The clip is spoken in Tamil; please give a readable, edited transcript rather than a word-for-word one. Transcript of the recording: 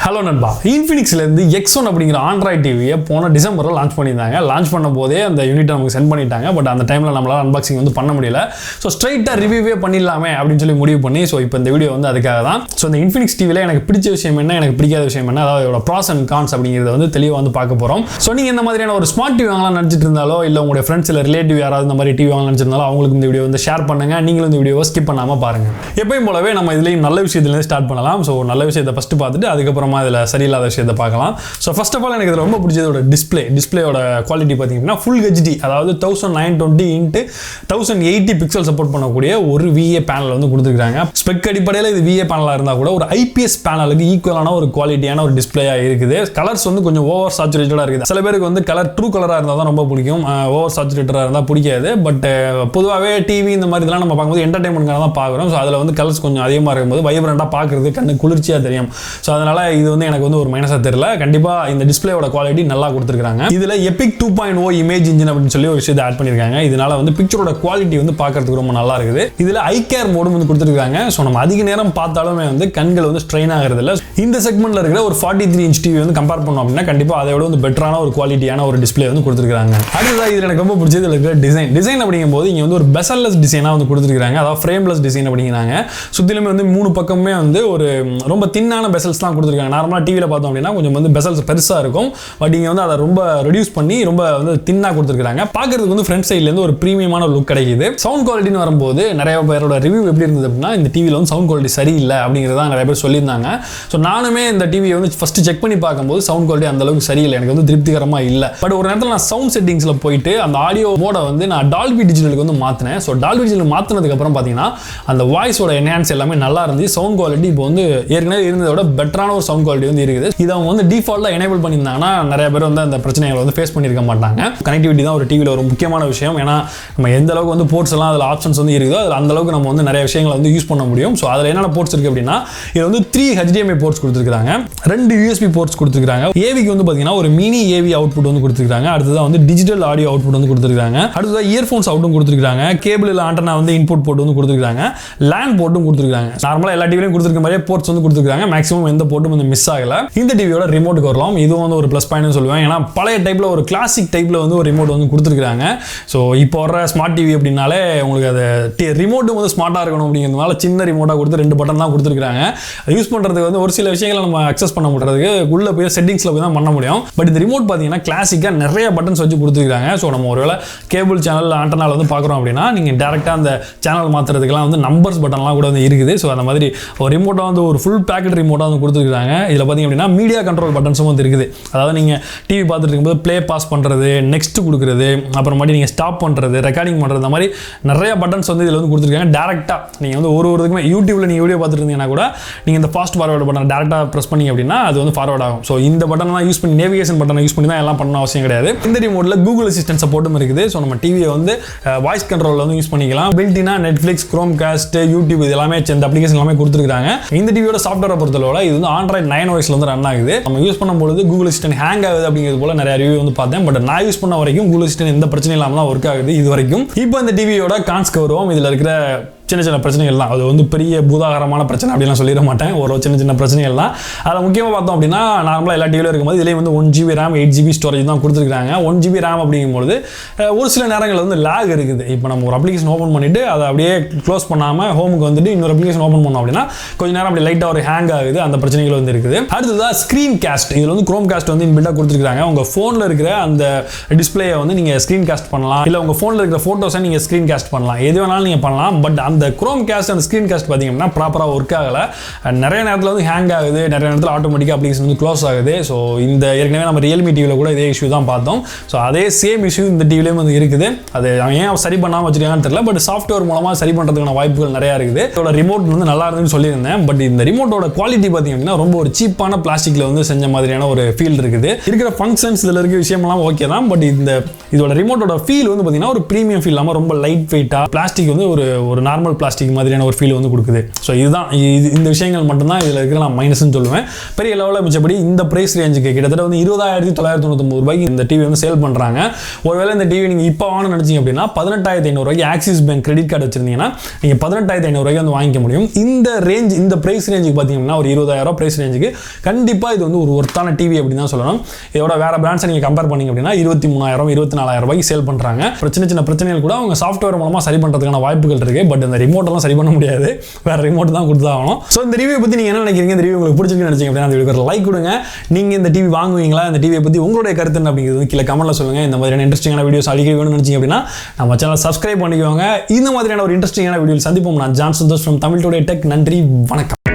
ஹலோ நண்பா, இன்ஃபினிக்ஸ்லேருந்து X1 அப்படிங்கிற ஆண்ட்ராய்ட் டிவியை போன டிசம்பரில் லான்ச் பண்ணியிருந்தாங்க. லான்ச் பண்ணும் போதே அந்த யூனிட் நமக்கு சென்ட் பண்ணிட்டாங்க. பட் அந்த டைமில் நம்மளால் அன்பாக்சிங் வந்து பண்ண முடியல. ஸோ ஸ்ட்ரைட்டாக ரிவ்யூவே பண்ணிடலாமே அப்படின்னு சொல்லி முடிவு பண்ணி ஸோ இப்போ இந்த வீடியோ வந்து அதுக்காக தான். ஸோ இந்த இன்ஃபினிக்ஸ் டிவியில் எனக்கு பிடிச்ச விஷயம் என்ன, எனக்கு பிடிக்காத விஷயம் என்ன, அதாவது இதோட ப்ராஸ் அண்ட் கான்ஸ் அப்படிங்கிறத வந்து தெளிவாக வந்து பார்க்க போகிறோம். ஸோ நீங்கள் இந்த மாதிரியான ஒரு ஸ்மார்ட் டிவி வாங்கலாம் நினச்சிட்டு இருந்தாலோ, இல்லை உங்களுடைய ஃப்ரெண்ட்ஸ் இல்லை ரிலேட்டிவ் யாராவது இந்த மாதிரி டிவி வாங்கலாம் நினச்சிருந்தாலும் அவங்களுக்கு இந்த வீடியோ வந்து ஷேர் பண்ணுங்கள். நீங்களும் இந்த வீடியோவை ஸ்கிப் பண்ணாமல் பாருங்கள். எப்பயும் போலவே நம்ம இதுலேயும் நல்ல விஷயத்துலேருந்து ஸ்டார்ட் பண்ணலாம். ஸோ நல்ல விஷயத்தை ஃபஸ்ட்டு பார்த்துட்டு அதுக்கப்புறமா இதில் சரியில்லாத விஷயத்தை பார்க்கலாம். ஸோ ஃபர்ஸ்ட் ஆஃப் ஆல் எனக்கு இது ரொம்ப பிடிச்சதோட டிஸ்பிளேயோட குவாலிட்டி பார்த்தீங்கன்னா ஃபுல் ஹெச்டி, அதாவது 1920 × 1080 பிக்சல் சப்போர்ட் பண்ணக்கூடிய ஒரு VA பேனல் வந்து கொடுத்துருக்காங்க. ஸ்பெக் அடிப்படையில் இது VA பேனலாக இருந்தால் கூட ஒரு IPS பேனலுக்கு ஈக்குவலான ஒரு குவாலிட்டியான ஒரு டிஸ்பிளேயாக இருக்குது. கலர்ஸ் வந்து கொஞ்சம் ஓவர் சாச்சுரேட்டடாக இருக்குது. சில பேருக்கு வந்து கலர் ட்ரூ கலராக இருந்தால் தான் ரொம்ப பிடிக்கும், ஓவர் சாச்சுரேட்டடாக இருந்தால் பிடிக்காது. பட் பொதுவாகவே டிவி இந்த மாதிரி இதெல்லாம் நம்ம பார்க்கும்போது என்டர்டைன்மெண்ட்காக தான் பார்க்குறோம். ஸோ அதில் வந்து கலர்ஸ் கொஞ்சம் அதிகமாக இருக்கும்போது வைப்ரண்டாக பார்க்குறது கண்ணு குளிர்ச்சியாக தெரியும். ஸோ அதனால் இது வந்து எனக்கு வந்து ஒரு மைனஸாக தெரியல. கண்டிப்பாக இந்த டிஸ்பிளேயோட குவாலிட்டி நல்லா கொடுத்துருக்காங்க. இதில் எபிக் 2.0 இமேஜ் இன்ஜின் அப்படின்னு சொல்லி ஒரு விஷயத்தை ஆட் பண்ணியிருக்காங்க. இதனால வந்து பிக்சரோட குவாலிட்டி வந்து பார்க்கறதுக்கு ரொம்ப நல்லா இருக்குது. இதில் ஐ கேர் மோடும் வந்து கொடுத்துருக்காங்க. ஸோ நம்ம அதிக நேரம் பார்த்தாலுமே வந்து கண்கள் வந்து ஸ்ட்ரெயின் ஆகிறது இல்லை. இந்த செக்மெண்ட்ல இருக்கிற ஒரு 43 இன்ச் டிவி வந்து கம்பேர் பண்ணோம் அப்படின்னா கண்டிப்பாக அதை விட வந்து பெட்டரான ஒரு குவாலிட்டியான ஒரு டிஸ்பிளே வந்து கொடுத்துருக்காங்க. அடுத்ததாக இதில் எனக்கு ரொம்ப பிடிச்சது இருக்கிற டிசைன் அப்படிங்கும்போது இங்கே வந்து ஒரு பெசல்லெஸ் டிசைனாக வந்து கொடுத்துருக்காங்க. அதாவது ஃப்ரேம்லெஸ் டிசைன் அப்படிங்கிறாங்க. சுற்றிலுமே வந்து 3 பக்கமே வந்து ஒரு ரொம்ப தின்னான பெசல்ஸ் தான் கொடுத்துருக்காங்க. நார்மலாக டிவியில் பார்த்தோம் அப்படின்னா கொஞ்சம் வந்து பெசல்ஸ் பெருசாக இருக்கும். பட் இங்கே வந்து அதை ரொம்ப ரெடியூஸ் பண்ணி ரொம்ப வந்து தின்னாக கொடுத்துருக்காங்க. பார்க்கறதுக்கு வந்து ஃப்ரண்ட் சைட்லேருந்து ஒரு ப்ரீமியமான லுக் கிடைக்குது. சவுண்ட் குவாலிட்டின்னு வரும்போது நிறைய பேரோட ரிவ்யூ எப்படி இருந்தது அப்படின்னா இந்த டிவியில் வந்து சவுண்ட் குவாலிட்டி சரியில்லை அப்படிங்கிறத நிறைய பேர் சொல்லியிருந்தாங்க. ஸோ நானுமே இந்த டிவியை வந்து ஃபஸ்ட்டு செக் பண்ணி பார்க்கும்போது சவுண்ட் குவாலிட்டி அந்த அளவுக்கு சரியில்லை, எனக்கு வந்து திருப்திகரமாக இல்லை. பட் ஒரு நேரத்தில் நான் சவுண்ட் செட்டிங்ஸில் போயிட்டு அந்த ஆடியோ மோட வந்து நான் டால்பி டிஜிட்டலுக்கு வந்து மாற்றினேன். ஸோ டால்பி டிஜிட்டல் மாற்றினதுக்கு அப்புறம் பார்த்தீங்கன்னா அந்த வாய்ஸோட என்ஹான்ஸ் எல்லாமே நல்லா இருந்துச்சு. சவுண்ட் குவாலிட்டி இப்போ வந்து ஏற்கனவே இருந்ததோட பெட்டரான ஒரு சவுண்ட் குவாலிட்டி வந்து இருக்குது. இதை அவங்க வந்து டிஃபால்ட்டாக எனேபிள் பண்ணியிருந்தாங்கன்னா நிறைய பேர் வந்து அந்த பிரச்சனைகளை வந்து ஃபேஸ் பண்ணியிருக்க மாட்டாங்க. கனெக்டிவிட்டி தான் ஒரு டிவியில் ஒரு முக்கியமான விஷயம். ஏன்னா நம்ம எந்த அளவுக்கு வந்து போர்ட்ஸ் எல்லாம் அதில் ஆப்ஷன்ஸ் வந்து இருக்குதோ அதில் அந்த அளவுக்கு நம்ம வந்து நிறைய விஷயங்களை வந்து யூஸ் பண்ண முடியும். ஸோ அதில் என்னென்ன போர்ட்ஸ் இருக்குது அப்படின்னா இது வந்து 3 HDMI போர்ட்ஸ் கொடுத்துருக்காங்க, 2 USB போர்ட்ஸ் கொடுத்துருக்காங்க. ஏவிக்கு வந்து பார்த்தீங்கன்னா ஒரு மினி ஏவி அவுட்புட் வந்து கொடுத்துருக்காங்க. அடுத்ததான் வந்து டிஜிட்டல் ஆடியோ அவுட்புட் வந்து கொடுத்துருக்காங்க. அடுத்ததான் இயர்ஃபோன்ஸ் அவுட்டும் கொடுத்துருக்காங்க. கேபிள் இல்லை ஆண்டனா வந்து இன்புட் போர்ட் வந்து கொடுத்துருக்காங்க. லேண்ட் போர்ட்டும் கொடுத்துருக்காங்க. நார்மலாக எல்லா டிவிலையும் கொடுத்துருக்க மாதிரியே போர்ட்ஸ் வந்து கொடுத்துருக்காங்க. மேக்ஸிமம் எந்த போர்ட்டும் வந்து மிஸ் ஆகலை. இந்த டிவியோட ரிமோட்டுக்கு வரலாம். இதுவும் வந்து ஒரு ப்ளஸ் பாயிண்ட் சொல்லுவேன். ஏன்னா பழைய டைப்பில் ஒரு கிளாசிக் டைப்பில் வந்து ஒரு ரிமோட் வந்து கொடுத்துருக்காங்க. ஸோ இப்போ வர ஸ்மார்ட் டிவி அப்படின்னாலே உங்களுக்கு அது ரிமோட்டும் வந்து ஸ்மார்ட்டாக இருக்கணும் அப்படிங்கிறதுனால சின்ன ரிமோட்டாக கொடுத்து 2 பட்டன் தான் கொடுத்துருக்காங்க. யூஸ் பண்ணுறதுக்கு வந்து ஒரு சில விஷயங்களை நம்ம அக்சஸ் பண்ண முடியறதுக்கு உள்ளே போய் செட்டிங்ஸில் போய் தான் பண்ண முடியும். பட் இந்த ரிமோட் பார்த்தீங்கன்னா கிளாசிக்காக நிறைய பட்டன்ஸ் வச்சு கொடுத்துருக்காங்க. ஸோ நம்ம ஒருவேளை கேபிள் சேனல் ஆண்டனால் வந்து பார்க்குறோம் அப்படின்னா நீங்கள் டேரெக்டாக அந்த சேனல் மாற்றுறதுக்கெல்லாம் வந்து நம்பர்ஸ் பட்டன்லாம் கூட வந்து இருக்குது. ஸோ அந்த மாதிரி ஒரு ரிமோட்டாக வந்து ஒரு ஃபுல் பேக்கெட் ரிமோட்டாக வந்து கொடுத்துருக்காங்க. இதில் பார்த்தீங்க அப்படின்னா மீடியா கண்ட்ரோல் பட்டன்ஸும் வந்து இருக்குது. அதாவது நீங்கள் டிவி பார்த்துட்டு இருக்கும்போது ப்ளே பாஸ் பண்ணுறது, நெக்ஸ்ட் கொடுக்குறது, அப்புறமாட்டி நீங்கள் ஸ்டாப் பண்ணுறது, ரெக்கார்டிங் பண்ணுறது, அந்த மாதிரி நிறைய பட்டன்ஸ் வந்து இதில் வந்து கொடுத்துருக்காங்க. டேரெக்டாக நீங்கள் வந்து ஒரு இதுக்குமே யூடியூப்ல நீங்கள் வீடியோ பார்த்துட்டு இருந்தீங்கன்னா கூட நீங்கள் இந்த ஃபாஸ்ட் ஃபார்வர்டு பட்டன் டேரெக்டாக ப்ரெஸ் பண்ணி அப்படின்னா அது வந்து ஃபார்வர்ட் ஆகும். ஸோ இந்த பட்டன் தான் யூஸ் பண்ணி நேவிகேஷன் பட்டனை யூஸ் பண்ணி தான் எல்லாம் பண்ண அவசியம் கிடையாது. இந்த ரிமோட்டில் கூகுள் அசிஸ்டன்ட் சப்போர்ட்டும் இருக்குது. ஸோ நம்ம டிவியை வந்து வாய்ஸ் கண்ட்ரோலில் வந்து யூஸ் பண்ணிக்கலாம். பில்டினா நெட்ஃப்ளிக்ஸ், குரோம்காஸ்ட், யூடியூப் இது எல்லாமே இந்த அப்ளிகேஷன் எல்லாமே கொடுத்துருக்காங்க. இந்த டிவியோட சாஃப்ட்வேரை பொறுத்தளவில் இது வந்து ஆண்ட்ராய்ட் 9 OS வந்து ரன் ஆகுது. நம்ம யூஸ் பண்ணும்போது கூகுள் அசிஸ்டன்ட் ஹேங் ஆகுது அப்படிங்கிறது போல நிறைய ரிவ்யூ வந்து பார்த்தேன். பட் நான் யூஸ் பண்ண வரைக்கும் கூகுள் அசிஸ்டன்ட் எந்த பிரச்சனையும் இல்லாமல் தான் ஒர்க் ஆகுது இது வரைக்கும். இப்போ இந்த டிவியோட கான்ஸ்க்கு வருவோம். இதில் இருக்கிற சின்ன சின்ன பிரச்சனைகள் தான். அது வந்து பெரிய பூதாகரமான பிரச்சனை அப்படிலாம் சொல்லிட மாட்டேன். ஒரு சின்ன சின்ன பிரச்சனைகள் தான். அதில் முக்கியமாக பார்த்தோம் அப்படின்னா நார்மலாக எல்லா டிவியில் இருக்கும்போது இதிலே வந்து 1GB RAM 8GB ஸ்டோரேஜ் தான் கொடுத்துருக்காங்க. 1GB RAM அப்படிங்கும்போது ஒரு சில நேரங்களில் வந்து லேக் இருக்குது. இப்போ நம்ம ஒரு அப்ளிகேஷன் ஓப்பன் பண்ணிவிட்டு அதை அப்படியே க்ளோஸ் பண்ணாமல் ஹோமுக்கு வந்துட்டு இன்னொரு அப்ளிகேஷன் ஓப்பன் பண்ணோம் அப்படின்னா கொஞ்சம் நேரம் அப்படி லைட்டாக ஒரு ஹேங் ஆகுது. அந்த பிரச்சனைகள் வந்து இருக்குது. அடுத்ததாக ஸ்க்ரீன் காஸ்ட். இதில் வந்து குரோம் காஸ்ட் வந்து இன்பில்டாக கொடுத்துருக்காங்க. உங்கள் ஃபோனில் இருக்கிற அந்த டிஸ்பிளேயை வந்து நீங்கள் ஸ்க்ரீன் காஸ்ட் பண்ணலாம், இல்லை உங்கள் ஃபோனில் இருக்கிற ஃபோட்டோஸை நீங்கள் ஸ்க்ரீன் காஸ்ட் பண்ணலாம், எது வேணாலும் நீங்கள் பண்ணலாம். பட் அந்த குரோம் காஸ்ட் அந்த ஸ்க்ரீன் காஸ்ட் பார்த்தீங்கன்னா ப்ராப்பராக ஒர்க் ஆகலை. நிறைய நேரத்தில் வந்து ஹேங் ஆகுது, நிறைய நேரத்தில் ஆட்டோமேட்டிக்காக அப்ளிகேஷன் வந்து க்ளோஸ் ஆகுது. ஸோ இந்த ஏற்கனவே நம்ம ரியல்மி டிவியில் கூட இதே இஷ்யூ தான் பார்த்தோம். ஸோ அதே சேம் இஷ்யூ இந்த டிவிலையும் வந்து இருக்குது. அது ஏன் சரி பண்ணாமல் வச்சிருக்காங்கன்னு தெரியல. பட் சாஃப்ட்வேர் மூலமாக சரி பண்ணுறதுக்கான வாய்ப்புகள் நிறையா இருக்குது. இதோட ரிமோட் வந்து நல்லா இருந்துன்னு சொல்லியிருந்தேன். பட் இந்த ரிமோட்டோட குவாலிட்டி பார்த்தீங்க அப்படின்னா ரொம்ப ஒரு சீப்பான பிளாஸ்டிக்கில் வந்து செஞ்ச மாதிரியான ஒரு ஃபீல் இருக்குது. இருக்கிற ஃபங்க்ஷன்ஸ் இதில் இருக்க விஷயம்லாம் ஓகே தான். பட் இதோட ரிமோட்டோட ஃபீல் வந்து பார்த்தீங்கன்னா ஒரு ப்ரீமியம் ஃபீல் இல்லாமல் ரொம்ப லைட் வெயிட்டாக பிளாஸ்டிக் வந்து ஒரு நார்மல் நார்மல் பிளாஸ்டிக் மாதிரியான ஒரு ஃபீல் வந்து கொடுக்குது. ஸோ இதுதான் இந்த விஷயங்கள் மட்டும்தான் இதில் இருக்கிற நான் மைனஸ்ன்னு சொல்லுவேன். பெரிய லெவலில் மிச்சப்படி இந்த ப்ரைஸ் ரேஞ்சுக்கு கிட்டத்தட்ட வந்து 20,999 ரூபாய்க்கு இந்த டிவி வந்து சேல் பண்ணுறாங்க. ஒருவேளை இந்த டிவி நீங்கள் இப்போ வாங்கணும்னு நினச்சிங்க அப்படின்னா 18,500 ரூபாய்க்கு ஆக்சிஸ் பேங்க் கிரெடிட் கார்டு வச்சிருந்தீங்கன்னா நீங்கள் 18,500 ரூபாய்க்கு வந்து வாங்கிக்க முடியும். இந்த ரேஞ்ச் இந்த ப்ரைஸ் ரேஞ்சுக்கு பார்த்தீங்கன்னா ஒரு 20,000 ப்ரைஸ் ரேஞ்சுக்கு கண்டிப்பாக இது வந்து ஒரு ஒர்த்தான டிவி அப்படின்னு தான் சொல்லணும். இதோட வேறு பிராண்ட்ஸை நீங்கள் கம்பேர் பண்ணிங்க அப்படின்னா 23,000 24,000 ரூபாய்க்கு சேல் பண்ணுறாங்க. சின்ன சின்ன பிரச்சனைகள் கூட அவங்க சாஃப்ட்வேர் மூலமாக சரி பண்ணுறதுக்கான வாய்ப்புகள் இருக்குது. பட் இந்த ரிமோட்டெல்லாம் சரி பண்ண முடியாது, வேறு ரிமோட் தான் கொடுத்தாகணும். ஸோ இந்த ரிவ்யூ பற்றி நீங்கள் என்ன நினைக்கிறீங்க? இந்த ரிவ்யூ உங்களுக்கு பிடிச்சிருக்குன்னு நினைச்சீங்க அப்படின்னா அந்த வீடியோக்கு லைக் கொடுங்க. நீங்கள் இந்த டிவி வாங்குவீங்களா? இந்த டிவியை பற்றி உங்களுடைய கருத்து என்ன அப்படிங்கிறது கீழே கமெண்ட்டில் சொல்லுங்கள். இந்த மாதிரியான இன்ட்ரெஸ்டிங்கான வீடியோஸ் அடிக்கடி வேணும்னு நினைச்சீங்க அப்படின்னா நம்ம சேனல் சப்ஸ்கிரைப் பண்ணிக்கோங்க. இந்த மாதிரியான ஒரு இன்ட்ரெஸ்டிங்கான வீடியோ சந்திப்போம். நான் John Santhosh from Tamil today tech. நன்றி, வணக்கம்.